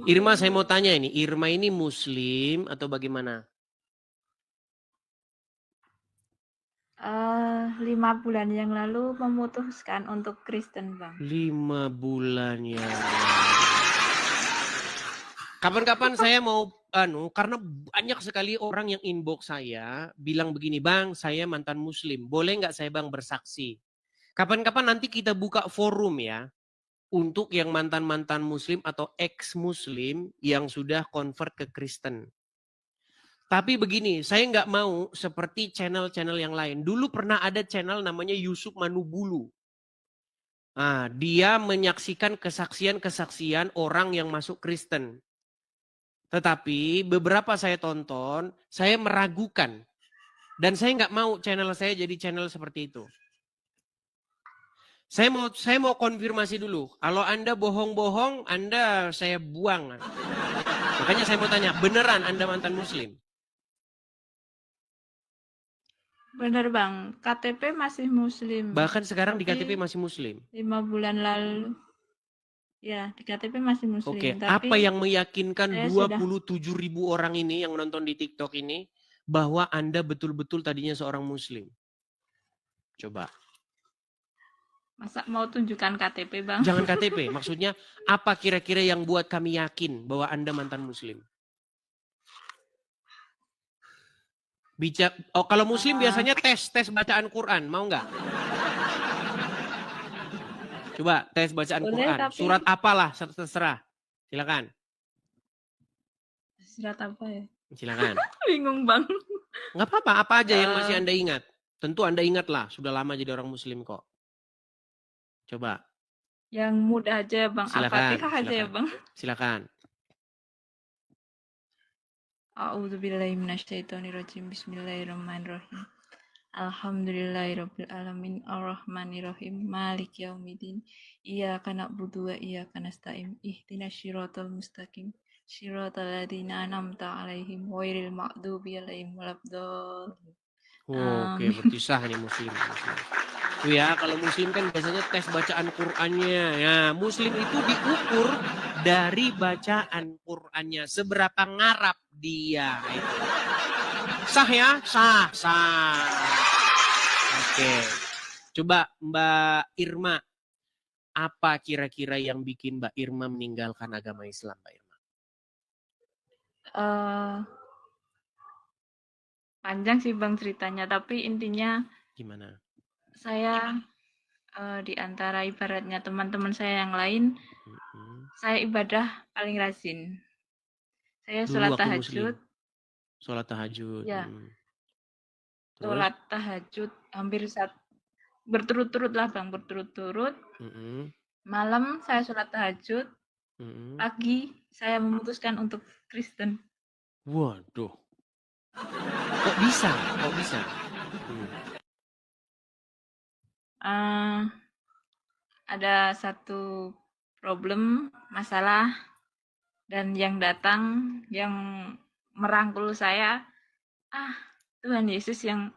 Irma, saya mau tanya ini, Irma ini Muslim atau bagaimana? 5 bulan yang lalu memutuskan untuk Kristen, Bang. 5 bulan ya. Kapan-kapan saya mau karena banyak sekali orang yang inbox saya bilang begini, Bang, saya mantan Muslim. Boleh nggak saya Bang bersaksi? Kapan-kapan nanti kita buka forum ya untuk yang mantan-mantan Muslim atau ex-Muslim yang sudah convert ke Kristen. Tapi begini, saya nggak mau seperti channel-channel yang lain. Dulu pernah ada channel namanya Yusuf Manubulu. Nah, dia menyaksikan kesaksian-kesaksian orang yang masuk Kristen. Tetapi beberapa saya tonton, saya meragukan. Dan saya nggak mau channel saya jadi channel seperti itu. Saya mau konfirmasi dulu. Kalau Anda bohong-bohong, Anda saya buang. Makanya saya mau tanya, beneran Anda mantan Muslim? Bener, Bang. KTP masih Muslim. Bahkan sekarang di KTP masih Muslim? 5 bulan lalu. Ya, di KTP masih Muslim. Oke, tapi apa yang meyakinkan 27.000 sudah... orang ini yang nonton di TikTok ini bahwa Anda betul-betul tadinya seorang Muslim? Coba. Masa mau tunjukkan KTP, Bang? Jangan KTP, maksudnya apa kira-kira yang buat kami yakin bahwa Anda mantan Muslim? Kalau Muslim biasanya tes bacaan Quran, mau nggak? Coba tes bacaan boleh, Quran. Tapi... Surat apalah, terserah. Silakan. Surat apa ya? Silakan. Bingung, Bang. Nggak apa-apa, apa aja yang masih Anda ingat. Tentu Anda ingat lah, sudah lama jadi orang Muslim kok. Coba. Yang mudah aja, Bang. Al-Fatihah aja ya, Bang. Silakan. A'udzubillahi minasyaitonirrajim. Bismillahirrahmanirrahim. Alhamdulillahirabbil alamin arrahmanirrahim maliki yaumiddin iyyaka na'budu wa iyyaka nasta'in ihdinas siratal mustaqim siratal ladzina an'amta 'alaihim ghairil maghdubi 'alaihim waladdallin. Oke, berarti sah nih Muslim. Ya, kalau Muslim kan biasanya tes bacaan Qur'annya. Ya, Muslim itu diukur dari bacaan Qur'annya, seberapa ngarap dia. Itu. Sah ya? Sah. Oke. Coba Mbak Irma, apa kira-kira yang bikin Mbak Irma meninggalkan agama Islam, Mbak Irma? Panjang sih Bang ceritanya, tapi intinya gimana? Saya di antara ibaratnya teman-teman saya yang lain, saya ibadah paling rajin. Saya sholat tahajud. Sholat tahajud. Ya. Sholat tahajud hampir berturut-turut lah Bang, berturut-turut. Malam saya sholat tahajud. Pagi saya memutuskan untuk Kristen. Waduh. Kok bisa? Ada satu problem, masalah, dan yang datang, yang merangkul saya, Tuhan Yesus yang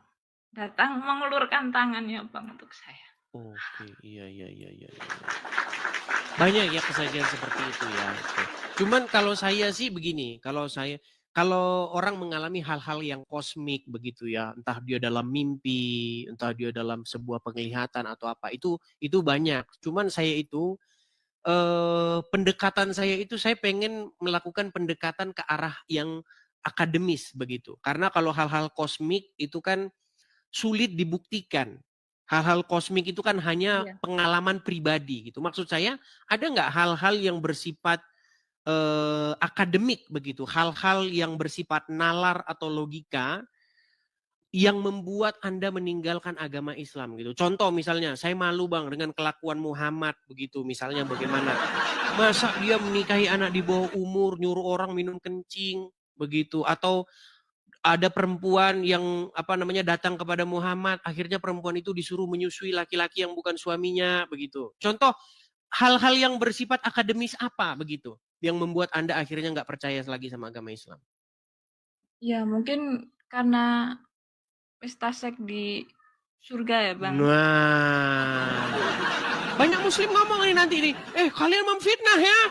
datang mengulurkan tangannya Bang untuk saya. Oke, iya. Banyak ya kejadian seperti itu ya. Cuman kalau saya sih begini, kalau orang mengalami hal-hal yang kosmik begitu ya, entah dia dalam mimpi, entah dia dalam sebuah penglihatan atau apa, itu banyak. Cuman saya itu pendekatan saya itu saya pengen melakukan pendekatan ke arah yang akademis begitu. Karena kalau hal-hal kosmik itu kan sulit dibuktikan. Hal-hal kosmik itu kan hanya pengalaman pribadi gitu. Maksud saya ada nggak hal-hal yang bersifat akademik begitu, hal-hal yang bersifat nalar atau logika yang membuat Anda meninggalkan agama Islam gitu. Contoh misalnya, saya malu Bang dengan kelakuan Muhammad begitu, misalnya bagaimana. Masa dia menikahi anak di bawah umur, nyuruh orang minum kencing begitu, atau ada perempuan yang datang kepada Muhammad, akhirnya perempuan itu disuruh menyusui laki-laki yang bukan suaminya begitu. Contoh hal-hal yang bersifat akademis apa begitu yang membuat Anda akhirnya nggak percaya lagi sama agama Islam? Ya mungkin karena pesta seks di surga ya Bang. Nah, banyak Muslim ngomong ini nanti nih, kalian memfitnah ya.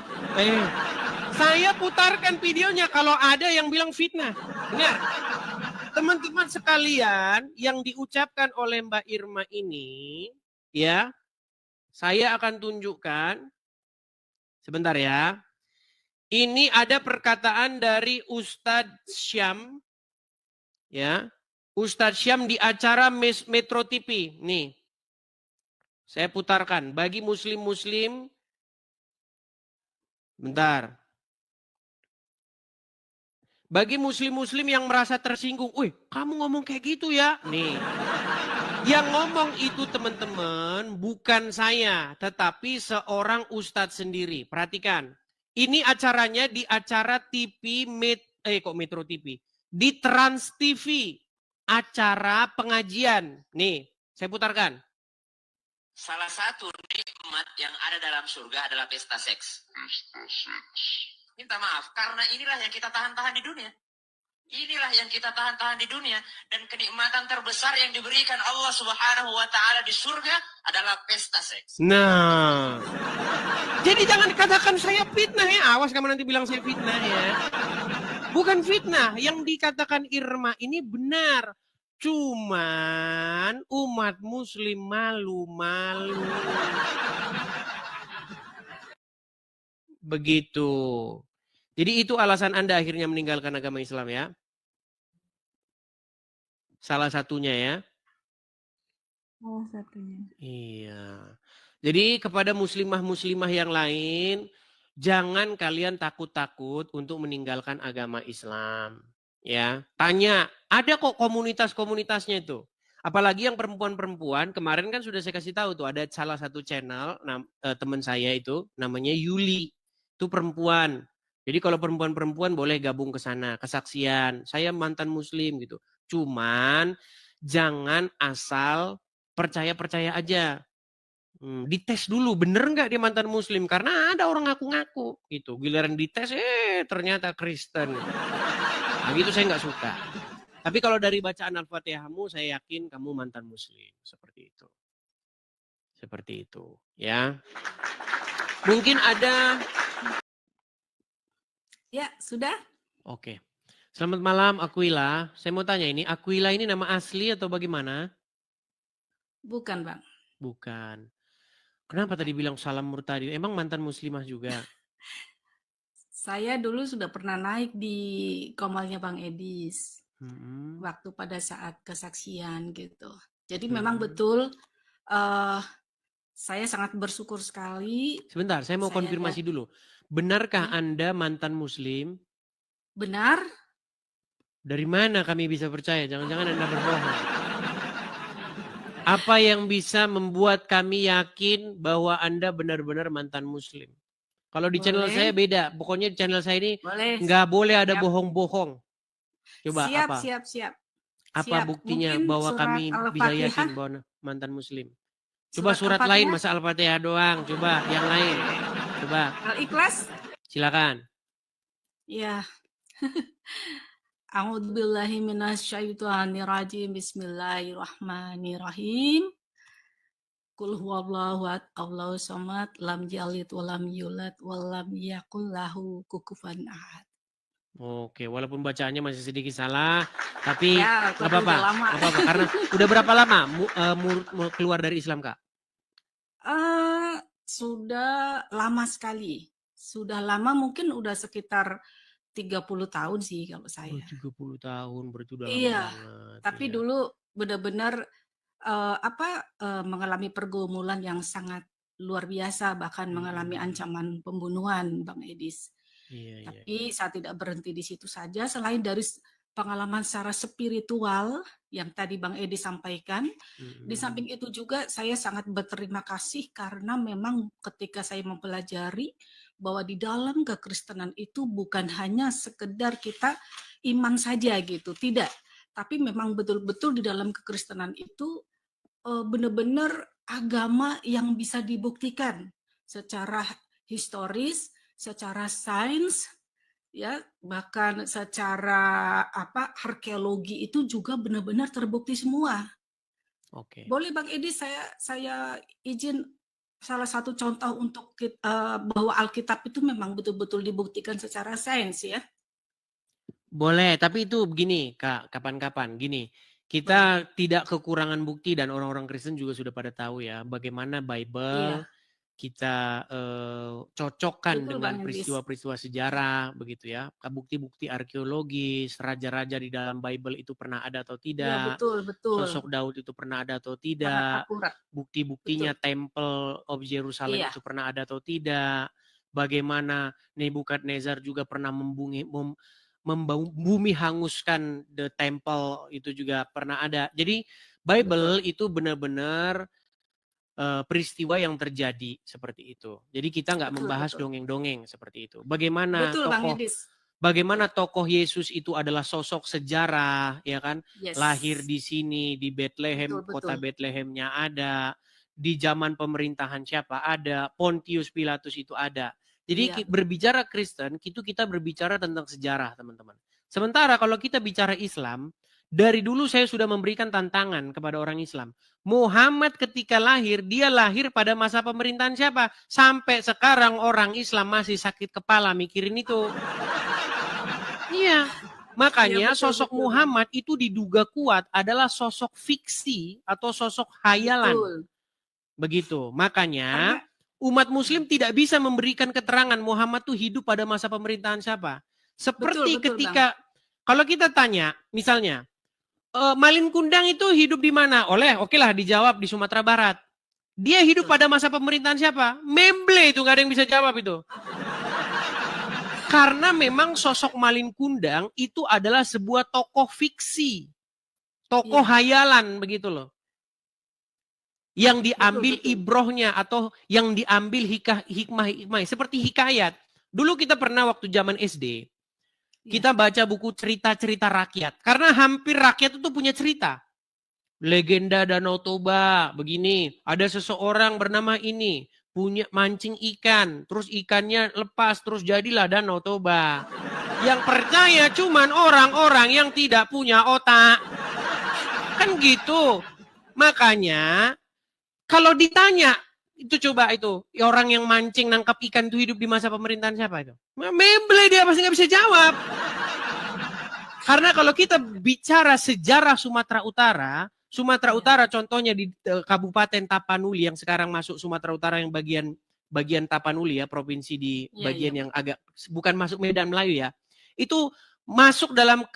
Saya putarkan videonya kalau ada yang bilang fitnah. Dengar. Teman-teman sekalian, yang diucapkan oleh Mbak Irma ini, ya, saya akan tunjukkan. Sebentar ya. Ini ada perkataan dari Ustadz Syam, ya, Ustadz Syam di acara Metro TV. Nih, saya putarkan bagi muslim-muslim. Bentar. Bagi muslim-muslim yang merasa tersinggung, wih, kamu ngomong kayak gitu ya? Nih, yang ngomong itu teman-teman bukan saya, tetapi seorang ustadz sendiri. Perhatikan, ini acaranya di acara TV, kok Metro TV? Di Trans TV, acara pengajian. Nih, saya putarkan. Salah satu nikmat yang ada dalam surga adalah pesta seks. Minta maaf, karena inilah yang kita tahan-tahan di dunia. Inilah yang kita tahan-tahan di dunia. Dan kenikmatan terbesar yang diberikan Allah Subhanahu wa Ta'ala di surga adalah pesta seks. Nah, jadi jangan katakan saya fitnah ya. Awas kamu nanti bilang saya fitnah ya. Bukan fitnah, yang dikatakan Irma ini benar. Cuman umat muslim malu-malu. Begitu. Jadi itu alasan Anda akhirnya meninggalkan agama Islam ya. Salah satunya ya. Salah satunya. Iya. Jadi kepada muslimah-muslimah yang lain, jangan kalian takut-takut untuk meninggalkan agama Islam. Ya, tanya, ada kok komunitas-komunitasnya itu. Apalagi yang perempuan-perempuan, kemarin kan sudah saya kasih tahu tuh, ada salah satu channel teman saya itu namanya Yuli. Itu perempuan. Jadi kalau perempuan-perempuan boleh gabung ke sana, kesaksian. Saya mantan muslim gitu. Cuman jangan asal percaya-percaya aja. Dites dulu, bener nggak dia mantan muslim? Karena ada orang ngaku-ngaku gitu. Giliran dites, ternyata Kristen. Nah gitu saya nggak suka. Tapi kalau dari bacaan Al-Fatihahmu, saya yakin kamu mantan muslim. Seperti itu. Seperti itu. Ya. Mungkin ada. Ya, sudah. Oke. Selamat malam Aquila. Saya mau tanya ini, Aquila ini nama asli atau bagaimana? Bukan, Bang. Bukan. Kenapa tadi bilang salam murtadi? Emang mantan muslimah juga? Saya dulu sudah pernah naik di komalnya Bang Edis. Hmm. Waktu pada saat kesaksian gitu. Jadi memang betul saya sangat bersyukur sekali. Sebentar, saya mau konfirmasi dulu. Benarkah Anda mantan muslim? Benar. Dari mana kami bisa percaya? Jangan-jangan Anda berbohong. Apa yang bisa membuat kami yakin bahwa Anda benar-benar mantan muslim? Kalau di channel saya beda. Pokoknya di channel saya ini nggak boleh ada bohong-bohong. Coba apa? Siap. Apa buktinya mungkin bahwa kami bisa yakin bahwa mantan muslim? Coba surat lain, masa Al-Fatihah doang. Coba yang lain. Coba. Al-Ikhlas. Silakan. Ya. A'udzubillahi minasyaitonirrajim. Bismillahirrahmanirrahim. Qul huwallahu ahad, Allahu samad, lam yalid walam yulad walam yakul lahu kufuwan ahad. Oke, walaupun bacaannya masih sedikit salah, tapi ya, nggak apa-apa. Karena udah berapa lama keluar dari Islam, Kak? Sudah lama sekali. Sudah lama, mungkin udah sekitar 30 tahun sih kalau saya. 30 tahun, berarti udah lama banget. Tapi dulu benar-benar mengalami pergumulan yang sangat luar biasa, bahkan mengalami ancaman pembunuhan, Bang Edis. Tapi saya tidak berhenti di situ saja. Selain dari pengalaman secara spiritual yang tadi Bang Edi sampaikan, di samping itu juga saya sangat berterima kasih karena memang ketika saya mempelajari bahwa di dalam kekristenan itu bukan hanya sekedar kita iman saja gitu, tidak. Tapi memang betul-betul di dalam kekristenan itu benar-benar agama yang bisa dibuktikan secara historis, secara sains, ya bahkan secara arkeologi itu juga benar-benar terbukti semua. Boleh Bang Edi saya izin salah satu contoh untuk bahwa Alkitab itu memang betul-betul dibuktikan secara sains ya. Boleh, tapi itu begini, Kak, kapan-kapan gini. Kita tidak kekurangan bukti dan orang-orang Kristen juga sudah pada tahu ya bagaimana Bible kita cocokkan Betul, dengan Bang Edis. peristiwa-peristiwa sejarah begitu ya. Bukti-bukti arkeologis, raja-raja di dalam Bible itu pernah ada atau Iya, tidak. betul. Sosok Daud itu pernah ada atau Sangat tidak. akurat. Bukti-buktinya Temple of Jerusalem Iya. itu pernah ada atau tidak. Bagaimana Nebukadnezar juga pernah bumi hanguskan the temple itu juga pernah ada. Jadi Bible itu benar-benar peristiwa yang terjadi seperti itu. Jadi kita nggak membahas dongeng-dongeng seperti itu. Bagaimana tokoh Yesus itu adalah sosok sejarah, ya kan? Lahir di sini di Bethlehem, kota Bethlehemnya ada. Di zaman pemerintahan siapa ada, Pontius Pilatus itu ada. Jadi berbicara Kristen, itu kita berbicara tentang sejarah, teman-teman. Sementara kalau kita bicara Islam, dari dulu saya sudah memberikan tantangan kepada orang Islam. Muhammad ketika lahir, dia lahir pada masa pemerintahan siapa? Sampai sekarang orang Islam masih sakit kepala mikirin itu. Iya. Makanya sosok Muhammad itu diduga kuat adalah sosok fiksi atau sosok hayalan. Begitu. Makanya umat muslim tidak bisa memberikan keterangan Muhammad tuh hidup pada masa pemerintahan siapa. Seperti ketika, kalau kita tanya, misalnya, Malin Kundang itu hidup di mana? Oke lah dijawab di Sumatera Barat. Dia hidup pada masa pemerintahan siapa? Memble itu, gak ada yang bisa jawab itu. Karena memang sosok Malin Kundang itu adalah sebuah tokoh fiksi. Tokoh hayalan begitu loh. Yang diambil ibrohnya atau yang diambil hikmah-hikmah seperti hikayat. Dulu kita pernah waktu zaman SD, kita baca buku cerita-cerita rakyat. Karena hampir rakyat itu punya cerita. Legenda Danau Toba, begini. Ada seseorang bernama ini, punya mancing ikan. Terus ikannya lepas, terus jadilah Danau Toba. Yang percaya cuman orang-orang yang tidak punya otak. Kan gitu. Makanya, kalau ditanya, itu coba itu, orang yang mancing nangkap ikan itu hidup di masa pemerintahan siapa itu? Memble dia pasti nggak bisa jawab. Karena kalau kita bicara sejarah Sumatera Utara contohnya di Kabupaten Tapanuli yang sekarang masuk Sumatera Utara yang bagian Tapanuli ya, provinsi di bagian yang agak, bukan masuk Medan Melayu ya. Itu masuk dalam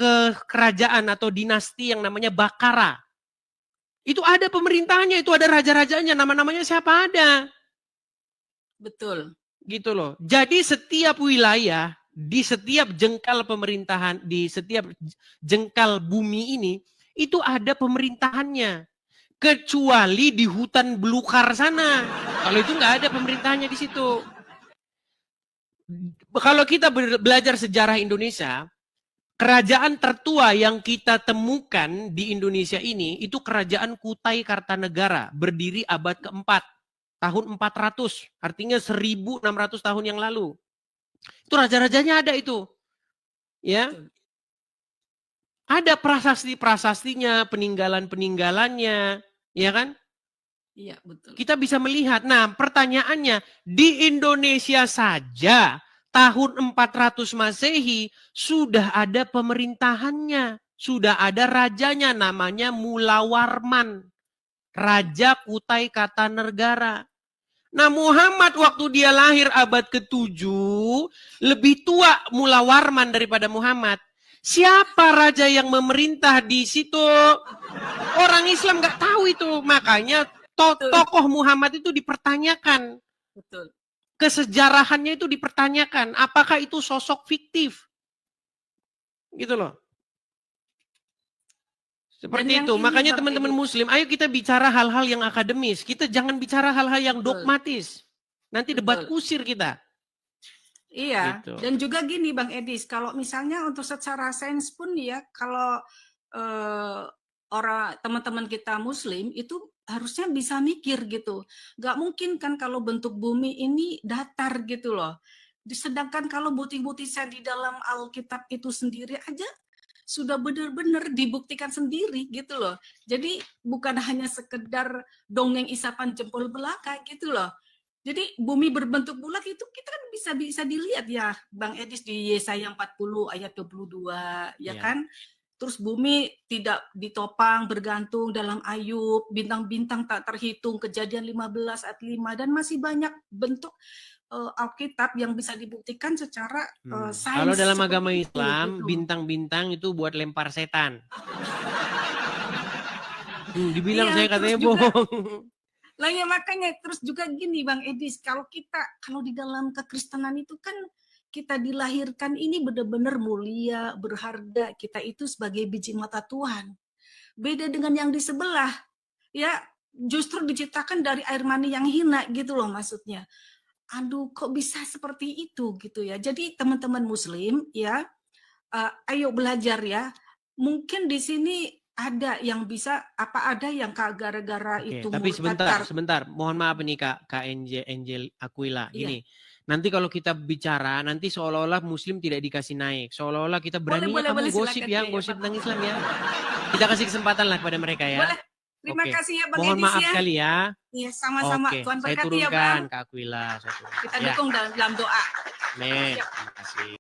kerajaan atau dinasti yang namanya Bakara. Itu ada pemerintahannya, itu ada raja-rajanya, nama-namanya siapa ada. Betul. Gitu loh. Jadi setiap wilayah, di setiap jengkal pemerintahan, di setiap jengkal bumi ini, itu ada pemerintahannya. Kecuali di hutan belukar sana. Kalau itu nggak ada pemerintahannya di situ. Kalau kita belajar sejarah Indonesia, kerajaan tertua yang kita temukan di Indonesia ini, itu kerajaan Kutai Kartanegara, berdiri abad keempat, tahun 400, artinya 1600 tahun yang lalu. Itu raja-rajanya ada itu. Ya. Ada prasasti-prasastinya, peninggalan-peninggalannya, ya kan? Iya, betul. Kita bisa melihat. Nah, pertanyaannya, di Indonesia saja tahun 400 Masehi sudah ada pemerintahannya, sudah ada rajanya namanya Mulawarman, Raja Kutai Kartanegara. Nah, Muhammad waktu dia lahir abad ke-7 lebih tua Mulawarman daripada Muhammad. Siapa raja yang memerintah di situ? Orang Islam nggak tahu itu, makanya tokoh Muhammad itu dipertanyakan. Betul. Kesejarahannya itu dipertanyakan. Apakah itu sosok fiktif? Gitu loh. Seperti itu. Makanya teman-teman Muslim, ayo kita bicara hal-hal yang akademis. Kita jangan bicara hal-hal yang dogmatis. Nanti debat kusir kita. Iya. Gitu. Dan juga gini Bang Edis, kalau misalnya untuk secara sains pun ya, kalau orang teman-teman kita Muslim itu harusnya bisa mikir gitu. Gak mungkin kan kalau bentuk bumi ini datar gitu loh. Sedangkan kalau bukti-bukti di dalam Alkitab itu sendiri aja sudah benar-benar dibuktikan sendiri gitu loh. Jadi bukan hanya sekedar dongeng isapan jempol belaka gitu loh. Jadi bumi berbentuk bulat itu kita kan bisa dilihat ya, Bang Edis, di Yesaya 40 ayat 22, ya kan? Terus bumi tidak ditopang, bergantung dalam Ayub, bintang-bintang tak terhitung, Kejadian 15 ayat 5, dan masih banyak bentuk Alkitab yang bisa dibuktikan secara sains. Kalau dalam agama seperti itu, Islam, gitu. bintang-bintang itu buat lempar setan. Dibilang Iya, saya terus katanya juga- bohong. Lah ya makanya terus juga gini Bang Edis, kalau di dalam kekristenan itu kan kita dilahirkan ini benar-benar mulia, berharga, kita itu sebagai biji mata Tuhan. Beda dengan yang di sebelah, ya justru diciptakan dari air mani yang hina gitu loh maksudnya. Aduh, kok bisa seperti itu gitu ya. Jadi teman-teman Muslim ya, ayo belajar ya. Mungkin di sini ada yang bisa, ada yang gara-gara Oke, itu tapi murtad. sebentar. Mohon maaf nih Kak Angel Aquila. Iya. Gini, nanti kalau kita bicara, nanti seolah-olah Muslim tidak dikasih naik. Seolah-olah kita beraninya kamu gosip silakan, ya, ya, gosip Pak. tentang Islam ya. Kita kasih kesempatan lah kepada mereka ya. Boleh. Terima Oke. kasih ya Bang Mohon Edis maaf ya. sekali ya. Iya, sama-sama. Oke, Tuhan saya berkati ya turunkan Bang. Kak Aquila. Kita dukung dalam doa. Amin. Terima kasih.